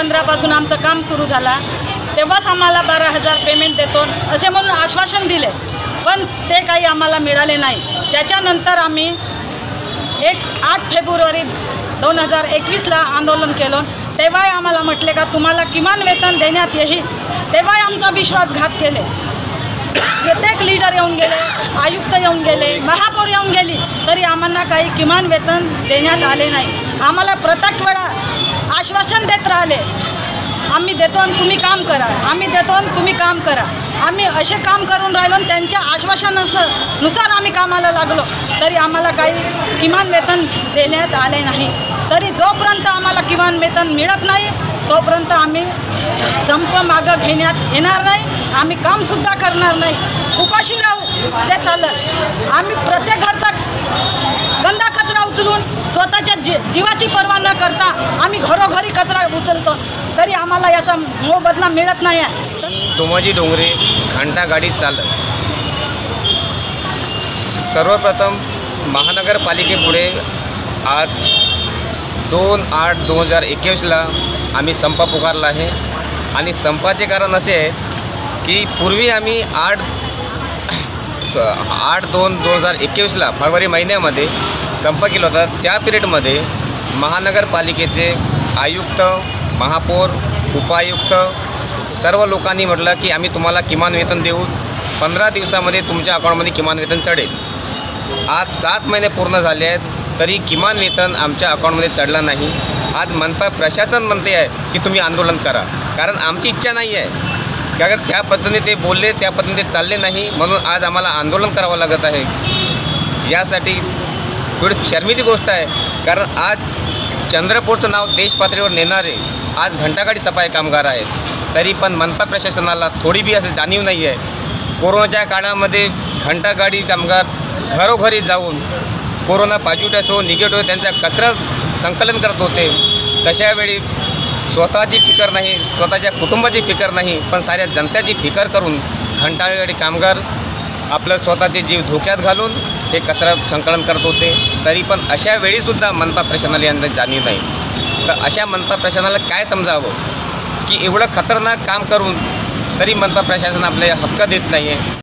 15 पासून आमचं काम सुरू झाला तेव्हाच आम्हाला 12,000 पेमेंट देतो असे म्हणून आश्वासन दिले, पण ते काही आम्हाला मिळाले नाही। त्याच्यानंतर आम्ही 8 फेब्रुवारी 2021ला आंदोलन केलं। तेव्हाही आम्हाला म्हटले का तुम्हाला किमान वेतन देण्यात येईल, तेव्हाही आमचा विश्वासघात केले। प्रत्येक लीडर येऊन गेले, आयुक्त येऊन गेले, महापौर येऊन गेली, तरी आम्हाला काही किमान वेतन देण्यात आले नाही। आम्हाला प्रत्येक वेळा आश्वासन देत राहिले, आम्ही देतो आणि तुम्ही काम करा, आम्ही देतो आणि तुम्ही काम करा। आम्ही असे काम करून राहिलो आणि त्यांच्या आश्वासनानुसार आम्ही कामाला लागलो, तरी आम्हाला काही किमान वेतन देण्यात आले नाही। तरी जोपर्यंत आम्हाला किमान वेतन मिळत नाही तोपर्यंत आम्ही संप मागं घेण्यात येणार नाही, आम्ही कामसुद्धा करणार नाही, उपाशी राहू ते चालत। आम्ही प्रत्येक घरचा गंदा कचरा उचलून स्वतःच्या जीवाची पर्वा न करता आम्ही घरोघरी कचरा उचलतो, तरी आम्हाला याचा मोबदला मिळत नाही आहे। तुमाजी डोंगरे घंटागाडी चालक सर्वप्रथम महानगरपालिकेपुढे आज 2/8/2021ला आम्ही संप पुकारला आहे आणि संपाचे कारण असे आहे की पूर्वी आम्ही 8/2/2021ला फरवरी महिन्यामध्ये संप केला होता। त्या पिरियडमध्ये महानगरपालिकेचे आयुक्त, महापौर, उपायुक्त सर्व लोकांनी म्हटलं की आम्ही तुम्हाला किमान वेतन देऊ, 15 दिवसामध्ये तुमच्या अकाउंटमध्ये किमान वेतन चढेल। आज 7 महिने पूर्ण झाले आहेत तरी किमान वेतन आमच्या अकाउंटमध्ये चढलं नाही। आज मनपा प्रशासन म्हणते आहे की तुम्ही आंदोलन करा, कारण आमची इच्छा नाही आहे की अगर त्या पद्धतीने ते बोलले त्या पद्धतीने ते चालले नाही, म्हणून आज आम्हाला आंदोलन करावं लागत आहे। यासाठी थोडी शर्मेची गोष्ट आहे, कारण आज चंद्रपूरचं नाव देश पातळीवर नेणारे आज घंटागाडी सफाई कामगार आहेत, तरी पण मनपा प्रशासनाला थोडी बी असं जाणीव नाही आहे। कोरोनाच्या काळामध्ये घंटागाडी कामगार घरोघरी जाऊन कोरोना पॉझिटिव्ह असो निगेटिव्ह त्यांचा कचरा संकलन करत होते, तशावेळी स्वतःची फिकर नाही, स्वतःच्या कुटुंबाची फिकर नाही, पण साऱ्या जनतेची फिकर करून घंटागाडी कामगार आपलं स्वतःचे जीव धोक्यात घालून हे कचरा संकलन करत होते, तरी पण अशा वेळीसुद्धा मनपा प्रशासनाला यांना जाणीव नाही। तर अशा मनपा प्रशासनाला काय समजावं की एवढं खतरनाक काम करून तरी मनपा प्रशासन आपले हक्क देत नाही आहे।